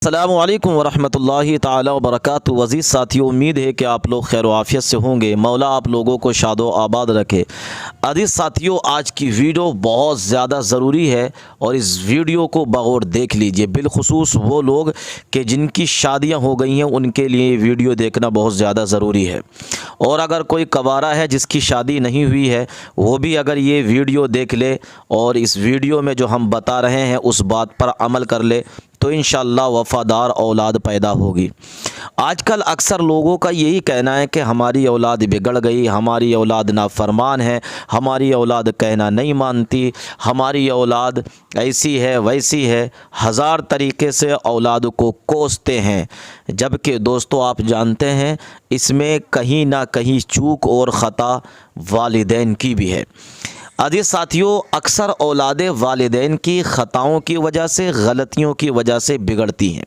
अस्सलामु अलैकुम वरहमतुल्लाहि ताला वबरकातुहू। अज़ीज़ साथियों, उम्मीद है कि आप लोग खैर आफियत से होंगे। मौला आप लोगों को शादो आबाद रखे। अज़ीज़ साथियों, आज की वीडियो बहुत ज़्यादा ज़रूरी है और इस वीडियो को बगौर देख लीजिए। बिलखुसूस वो लोग कि जिनकी शादियां हो गई हैं, उनके लिए वीडियो देखना बहुत ज़्यादा ज़रूरी है। और अगर कोई कवारा है जिसकी शादी नहीं हुई है, वो भी अगर ये वीडियो देख ले और इस वीडियो में जो हम बता रहे हैं उस बात पर अमल कर ले तो इंशाअल्लाह वफ़ादार औलाद पैदा होगी। आजकल अक्सर लोगों का यही कहना है कि हमारी औलाद बिगड़ गई, हमारी औलाद नाफरमान है, हमारी औलाद कहना नहीं मानती, हमारी औलाद ऐसी है वैसी है। हज़ार तरीक़े से औलाद को कोसते हैं। जबकि दोस्तों, आप जानते हैं इसमें कहीं ना कहीं चूक और ख़ता वालिदैन की भी है। अजीज़ साथियों, अक्सर औलादे वालिदैन की ख़ताओं की वजह से, गलतियों की वजह से बिगड़ती हैं।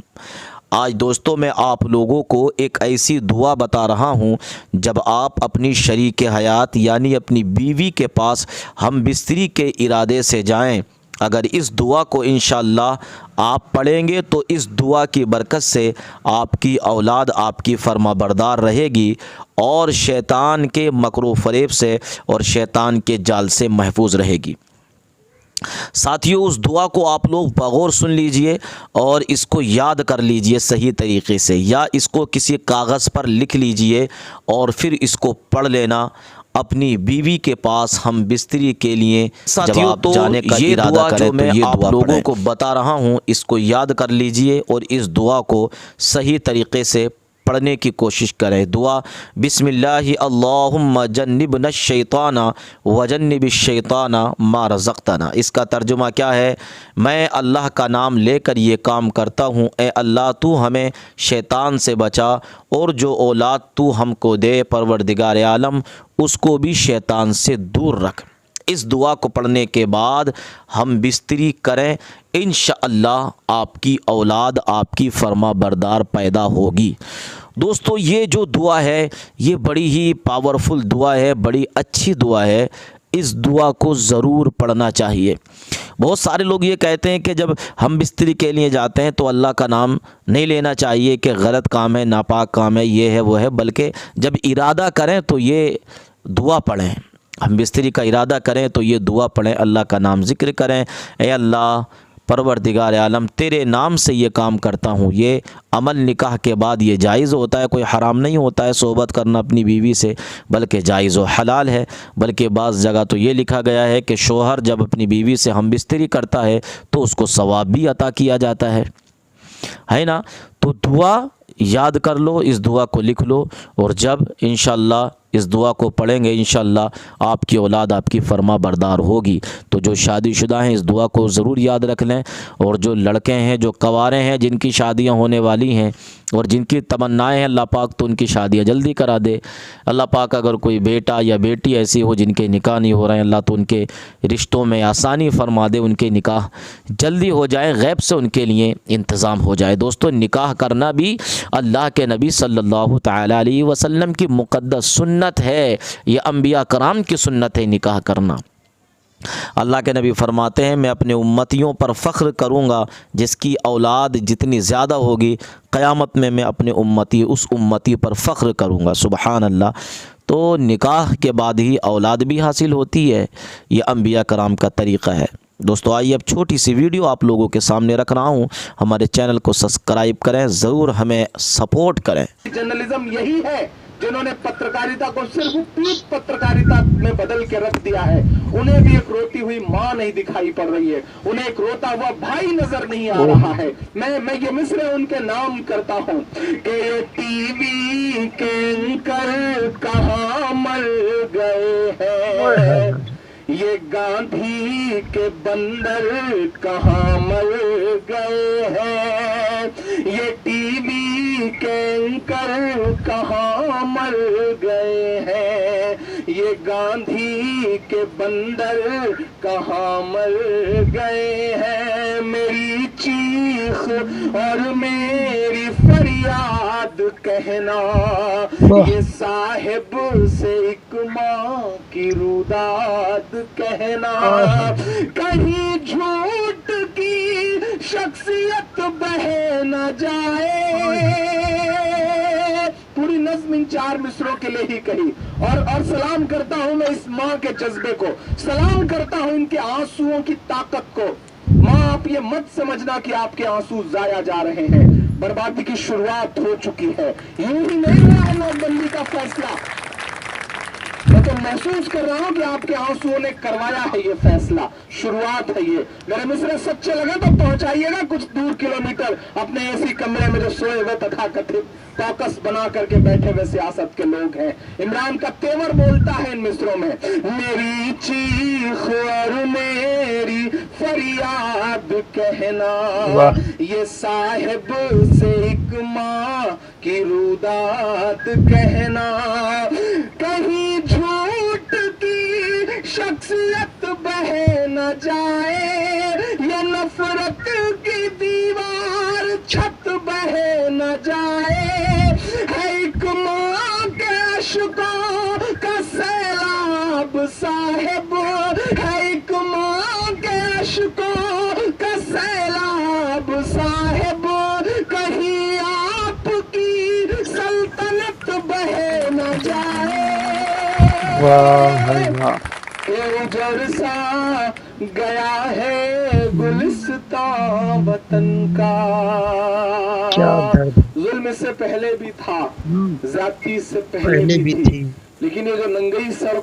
आज दोस्तों, मैं आप लोगों को एक ऐसी दुआ बता रहा हूं, जब आप अपनी शरीक हयात यानी अपनी बीवी के पास हम बिस्तरी के इरादे से जाएं, अगर इस दुआ को इंशाअल्लाह आप पढ़ेंगे तो इस दुआ की बरकत से आपकी औलाद आपकी फरमाबरदार रहेगी और शैतान के मकरू फ़रेब से और शैतान के जाल से महफूज रहेगी। साथियों, उस दुआ को आप लोग बगौर सुन लीजिए और इसको याद कर लीजिए सही तरीके से, या इसको किसी कागज़ पर लिख लीजिए और फिर इसको पढ़ लेना अपनी बीवी के पास हम बिस्तरी के लिए साथियों तो जाने का इरादा करें। जो मैं आप लोगों को बता रहा हूं, इसको याद कर लीजिए और इस दुआ को सही तरीके से पढ़ने की कोशिश करें। दुआ बिस्मिल्लाहि अल्लाहुम्मा जन्निबना शैताना व जन्निबिश शैताना मा रज़क़तना। इसका तर्जुमा क्या है? मैं अल्लाह का नाम लेकर ये काम करता हूँ, ए अल्लाह तू हमें शैतान से बचा और जो औलाद तू हमको दे परवरदिगार आलम उसको भी शैतान से दूर रख। इस दुआ को पढ़ने के बाद हम बिस्तरी करें, इंशाअल्लाह आपकी औलाद आपकी फर्मा बरदार पैदा होगी। दोस्तों, ये जो दुआ है ये बड़ी ही पावरफुल दुआ है, बड़ी अच्छी दुआ है। इस दुआ को ज़रूर पढ़ना चाहिए। बहुत सारे लोग ये कहते हैं कि जब हम बिस्तरी के लिए जाते हैं तो अल्लाह का नाम नहीं लेना चाहिए, कि गलत काम है, नापाक काम है, ये है वो है, बल्कि जब इरादा करें तो ये दुआ पढ़ें। हम बिस्तरी का इरादा करें तो ये दुआ पढ़ें, अल्लाह का नाम ज़िक्र करें। ए अल्लाह परवरदिगार आलम, तेरे नाम से ये काम करता हूँ। ये अमल निकाह के बाद ये जायज़ होता है, कोई हराम नहीं होता है सोहबत करना अपनी बीवी से, बल्कि जायज़ व हलाल है। बल्कि बाज़ जगह तो ये लिखा गया है कि शोहर जब अपनी बीवी से हम बिस्तरी करता है तो उसको सवाब भी अता किया जाता है ना। तो दुआ याद कर लो, इस दुआ को लिख लो और जब इंशाअल्लाह इस दुआ को पढ़ेंगे इंशाअल्लाह आपकी औलाद आपकी फर्मा बरदार होगी। तो जो शादीशुदा हैं इस दुआ को ज़रूर याद रख लें, और जो लड़के हैं, जो कवारे हैं, जिनकी शादियां होने वाली हैं और जिनकी तमन्नाएं हैं, अल्लाह पाक तो उनकी शादियां जल्दी करा दे। अल्लाह पाक अगर कोई बेटा या बेटी ऐसी हो जिनके निकाह नहीं हो रहे हैं, अल्लाह तो उनके रिश्तों में आसानी फरमा दे, उनके निकाह जल्दी हो जाए, गैब से उनके लिए इंतज़ाम हो जाए। दोस्तों, निकाह करना भी अल्लाह के नबी सल्लल्लाहु तआला अलैहि वसल्लम की मुक़द्दस सुन्नत है। ये अंबिया कराम की सुन्नत है निकाह करना। अल्लाह के नबी फरमाते हैं, मैं अपने उम्मतियों पर फ़ख्र करूँगा जिसकी औलाद जितनी ज़्यादा होगी, क़यामत में मैं अपने उस उम्मती पर फ़ख्र करूँगा। सुबहान अल्लाह। तो निकाह के बाद ही औलाद भी हासिल होती है, ये अंबिया कराम का तरीक़ा है। दोस्तों, आइए अब छोटी सी वीडियो आप लोगों के सामने रख रहा हूँ। हमारे चैनल को सब्सक्राइब करें, ज़रूर हमें सपोर्ट करें। जर्नलिज्म यही है जिन्होंने पत्रकारिता को सिर्फ पीठ पत्रकारिता में बदल के रख दिया है। उन्हें भी एक रोती हुई माँ नहीं दिखाई पड़ रही है, उन्हें एक रोता हुआ भाई नजर नहीं आ रहा है। मैं ये मिसरे उनके नाम करता हूँ कि ये टीवी के एंकर कहाँ मर गए हैं, ये गांधी के बंदर कहाँ मर गए हैं, ये टीवी के एंकर कहाँ मर गए हैं, ये गांधी के बंदर कहाँ मर गए हैं। मेरी चीख और मेरी फरियाद कहना, ये साहिब से एक माँ की रुदाद कहना, कहीं झूठ की शख्सियत बह न जाए। पूरी नज्म इन 4 मिसरों के लिए ही कही। और सलाम करता हूं मैं इस माँ के जज्बे को, सलाम करता हूं इनके आंसुओं की ताकत को। माँ, आप ये मत समझना कि आपके आंसू जाया जा रहे हैं, बर्बादी की शुरुआत हो चुकी है। यूं ही नहीं हुआ है नोटबंदी का फैसला, मैं तो महसूस कर रहा हूं कि आपके आंसुओं ने करवाया है ये फैसला, शुरुआत है ये। मेरे मिसरे सच्चे लगे तो पहुंचाइएगा कुछ दूर किलोमीटर अपने ऐसी कमरे में जो सोए हुए तथा कथित कॉकस बना करके बैठे हुए सियासत के लोग हैं। इमरान का तेवर बोलता है इन मिसरों में, मेरी चीख और मेरी फरियाद कहना, ये साहिब से एक माँ की रुदात कहना, कहीं झूठ की शख्सियत बह न जाए, ये नफरत की दीवार छत बह न जाए। है एक माँ के अश्कों का सैलाब साहिब, है एक माँ के अश्कों का सैलाब साहिब, कहीं आपकी सल्तनत बह न जाए। वाह भाई वाह, उजड़ सा गया है गुलिस्तां वतन का। क्या दर्द। जुल्म इससे पहले भी था, ज्यादती से पहले भी थी। लेकिन ये जो नंगई सड़क